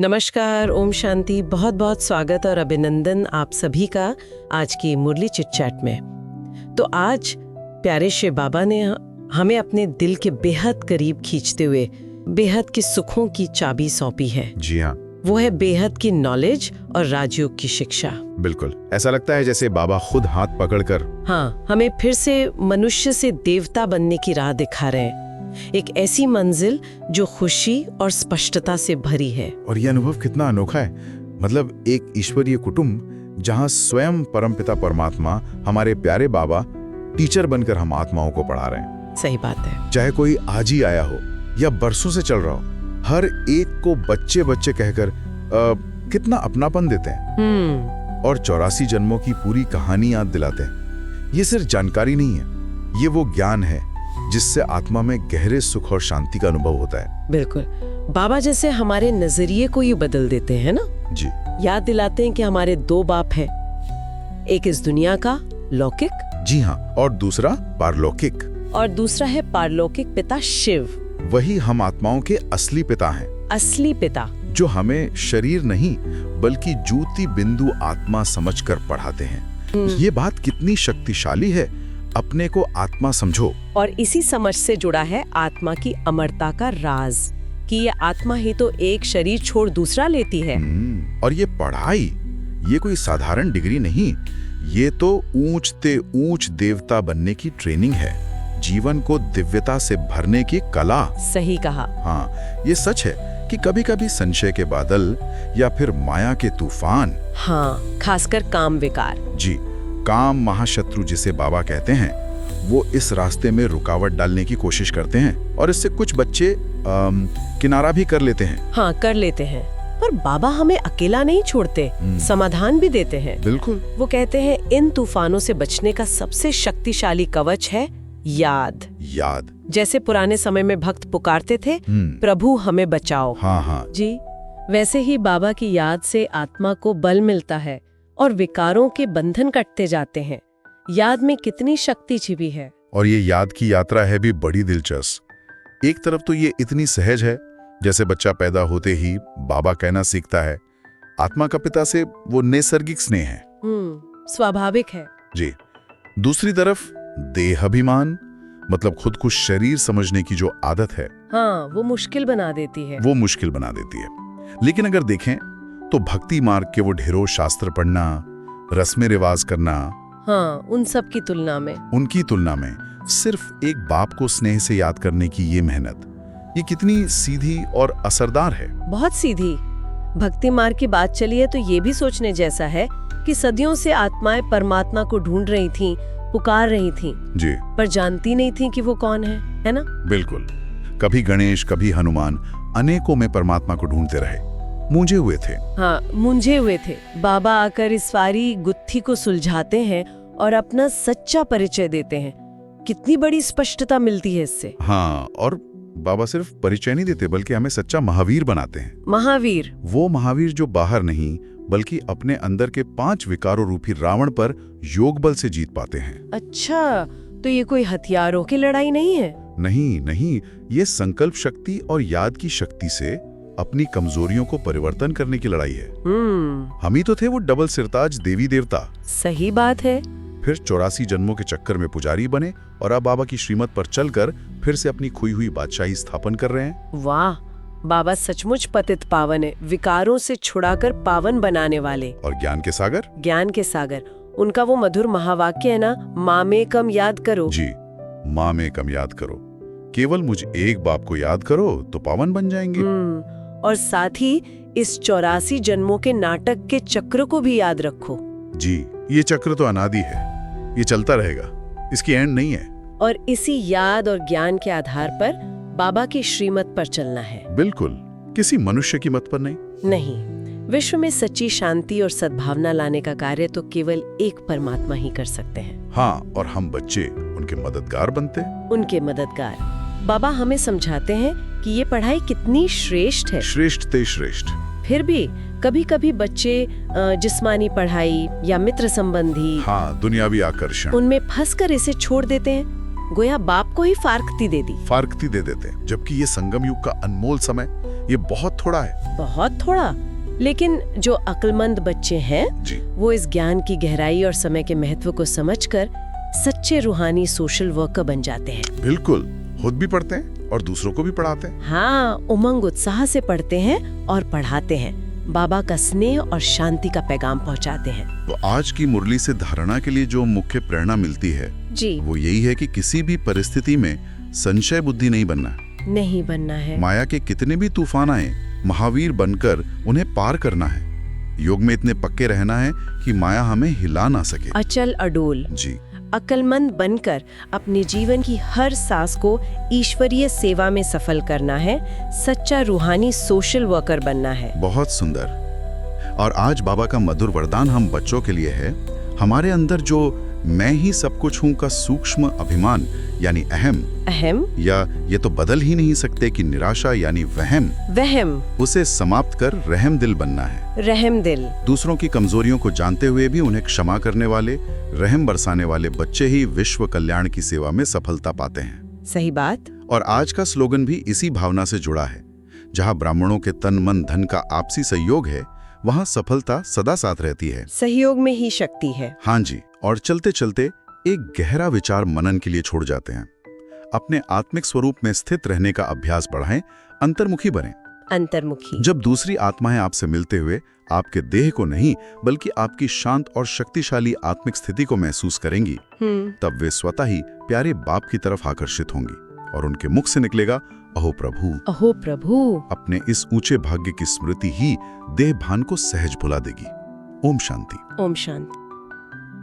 नमस्कार, ओम शांति। बहुत बहुत स्वागत और अभिनंदन आप सभी का आज की मुरली चिट चैट में। तो आज प्यारे शिव बाबा ने हमें अपने दिल के बेहद करीब खींचते हुए बेहद के सुखों की चाबी सौंपी है। जी हाँ, वो है बेहद की नॉलेज और राजयोग की शिक्षा। बिल्कुल ऐसा लगता है जैसे बाबा खुद हाथ पकड़कर हमें फिर से मनुष्य से देवता बनने की राह दिखा रहे हैं। एक ऐसी मंजिल जो खुशी और स्पष्टता से भरी है। और ये अनुभव कितना अनोखा है। मतलब एक ईश्वरीय कुटुंब जहाँ स्वयं परमपिता परमात्मा हमारे प्यारे बाबा टीचर बनकर हम आत्माओं को पढ़ा रहे हैं। सही बात है। चाहे कोई आज ही आया हो या बरसों से चल रहा हो, हर एक को बच्चे बच्चे कहकर कितना अपनापन देते हैं और 84 जन्मों की पूरी कहानी याद दिलाते हैं। ये सिर्फ जानकारी नहीं है, ये वो ज्ञान है जिससे आत्मा में गहरे सुख और शांति का अनुभव होता है। बिल्कुल, बाबा जैसे हमारे नजरिए को ही बदल देते हैं ना। जी, याद दिलाते हैं कि हमारे दो बाप हैं, एक इस दुनिया का लौकिक, जी हाँ, और दूसरा पारलौकिक, और दूसरा है पारलौकिक पिता शिव। वही हम आत्माओं के असली पिता हैं। असली पिता जो हमें शरीर नहीं बल्कि ज्योति बिंदु आत्मा समझकर पढ़ाते हैं। ये बात कितनी शक्तिशाली है। अपने को आत्मा समझो। और इसी समझ से जुड़ा है आत्मा की अमरता का राज, कि ये आत्मा ही तो एक शरीर छोड़ दूसरा लेती है। और ये पढ़ाई, ये कोई साधारण डिग्री नहीं, ये तो ऊंचते ऊंच देवता बनने की ट्रेनिंग है, जीवन को दिव्यता से भरने की कला। सही कहा। हाँ, ये सच है कि कभी कभी संशय के बादल या फिर माया के तूफान, खासकर काम विकार, जी, काम महाशत्रु जिसे बाबा कहते हैं, वो इस रास्ते में रुकावट डालने की कोशिश करते हैं और इससे कुछ बच्चे किनारा भी कर लेते हैं। कर लेते हैं। पर बाबा हमें अकेला नहीं छोड़ते, समाधान भी देते हैं। बिल्कुल। वो कहते हैं इन तूफानों से बचने का सबसे शक्तिशाली कवच है याद। जैसे पुराने समय में भक्त पुकारते थे, प्रभु हमें बचाओ। हाँ जी, वैसे ही बाबा की याद से आत्मा को बल मिलता है और विकारों के बंधन कटते जाते हैं। याद में कितनी शक्ति छिपी है। और ये याद की यात्रा है भी बड़ी दिलचस्प। एक तरफ तो ये इतनी सहज है, जैसे बच्चा पैदा होते ही बाबा कहना सीखता है। आत्मा का पिता से वो नैसर्गिक स्नेह है, स्वाभाविक है। जी। दूसरी तरफ देहाभिमान, मतलब खुद को शरीर समझने की जो आदत है, वो मुश्किल बना देती है। लेकिन अगर देखें तो भक्ति मार्ग के वो ढेरों शास्त्र पढ़ना, रस्में रिवाज करना, उनकी तुलना में सिर्फ एक बाप को स्नेह से याद करने की ये मेहनत, ये कितनी सीधी और असरदार है। बहुत सीधी। भक्ति मार्ग की बात चली है तो ये भी सोचने जैसा है कि सदियों से आत्माएं परमात्मा को ढूंढ रही थीं, पुकार रही थीं, जी, पर जानती नहीं थीं कि वो कौन है ना? बिल्कुल। कभी गणेश, कभी हनुमान, अनेकों में परमात्मा को ढूंढते रहे, मूंझे हुए थे। बाबा आकर इस सारी गुत्थी को सुलझाते हैं और अपना सच्चा परिचय देते हैं। कितनी बड़ी स्पष्टता मिलती है इससे। और बाबा सिर्फ परिचय नहीं देते बल्कि हमें सच्चा महावीर बनाते हैं। वो महावीर जो बाहर नहीं बल्कि अपने अंदर के 5 विकारों रूपी रावण पर योग बल से जीत पाते हैं। अच्छा, तो ये कोई हथियारों की लड़ाई नहीं है? नहीं, ये संकल्प शक्ति और याद की शक्ति से अपनी कमजोरियों को परिवर्तन करने की लड़ाई है। हम ही तो थे वो डबल सिरताज देवी देवता। सही बात है। फिर 84 जन्मों के चक्कर में पुजारी बने और अब बाबा की श्रीमत पर चलकर फिर से अपनी खोई हुई बादशाही स्थापन कर रहे हैं। वाह, बाबा सचमुच पतित पावन है, विकारों से छुड़ाकर पावन बनाने वाले। और ज्ञान के सागर। उनका वो मधुर महावाक्य है ना, माँ में कम याद करो। जी, माँ में कम याद करो, केवल मुझ एक बाप को याद करो तो पावन बन जाएंगे। और साथ ही इस 84 जन्मों के नाटक के चक्र को भी याद रखो। जी, ये चक्र तो अनादि है, ये चलता रहेगा, इसकी एंड नहीं है। और इसी याद और ज्ञान के आधार पर बाबा की श्रीमत पर चलना है। बिल्कुल, किसी मनुष्य की मत पर नहीं। विश्व में सच्ची शांति और सद्भावना लाने का कार्य तो केवल एक परमात्मा ही कर सकते हैं। और हम बच्चे उनके मददगार बनते हैं। उनके मददगार। बाबा हमें समझाते हैं कि ये पढ़ाई कितनी श्रेष्ठ है। श्रेष्ठ। फिर भी कभी कभी बच्चे जिस्मानी पढ़ाई या मित्र संबंधी, दुनियावी आकर्षण, उनमें फंसकर इसे छोड़ देते हैं, गोया बाप को ही फारकती दे देते हैं। जबकि ये संगम युग का अनमोल समय, ये बहुत थोड़ा है। बहुत थोड़ा। लेकिन जो अक्लमंद बच्चे हैं जी, वो इस ज्ञान की गहराई और समय के महत्व को समझकर सच्चे रूहानी सोशल वर्कर बन जाते हैं। बिल्कुल, खुद भी पढ़ते हैं और दूसरों को भी पढ़ाते हैं। हाँ, उमंग उत्साह से पढ़ते हैं और पढ़ाते हैं, बाबा का स्नेह और शांति का पैगाम पहुंचाते हैं। तो आज की मुरली से धारणा के लिए जो मुख्य प्रेरणा मिलती है जी, वो यही है कि किसी भी परिस्थिति में संशय बुद्धि नहीं बनना, नहीं बनना है। माया के कितने भी तूफान आए महावीर बनकर उन्हें पार करना है। योग में इतने पक्के रहना है कि माया हमें हिला ना सके। अचल अडोल, जी, अक्लमंद बनकर अपने जीवन की हर सांस को ईश्वरीय सेवा में सफल करना है, सच्चा रूहानी सोशल वर्कर बनना है। बहुत सुंदर। और आज बाबा का मधुर वरदान हम बच्चों के लिए है। हमारे अंदर जो मैं ही सब कुछ हूं का सूक्ष्म अभिमान यानी अहम, या ये तो बदल ही नहीं सकते कि निराशा यानी वहम, उसे समाप्त कर रहम दिल बनना है। रहम दिल। दूसरों की कमजोरियों को जानते हुए भी उन्हें क्षमा करने वाले, रहम बरसाने वाले बच्चे ही विश्व कल्याण की सेवा में सफलता पाते हैं। सही बात। और आज का स्लोगन भी इसी भावना से जुड़ा है। जहां ब्राह्मणों के तन मन धन का आपसी सहयोग है, वहां सफलता सदा साथ रहती है। सहयोग में ही शक्ति है। हाँ जी। और चलते चलते एक गहरा विचार मनन के लिए छोड़ जाते हैं। अपने आत्मिक स्वरूप में स्थित रहने का अभ्यास बढ़ाएं, अंतर्मुखी बनें। अंतर्मुखी। जब दूसरी आत्माएं आपसे मिलते हुए आपके देह को नहीं बल्कि आपकी शांत और शक्तिशाली आत्मिक स्थिति को महसूस करेंगी, तब वे स्वतः ही प्यारे बाप की तरफ आकर्षित होंगी और उनके मुख से निकलेगा, अहो प्रभु। अहो प्रभु। अपने इस ऊंचे भाग्य की स्मृति ही देह भान को सहज भुला देगी। ओम शांति। ओम शांति।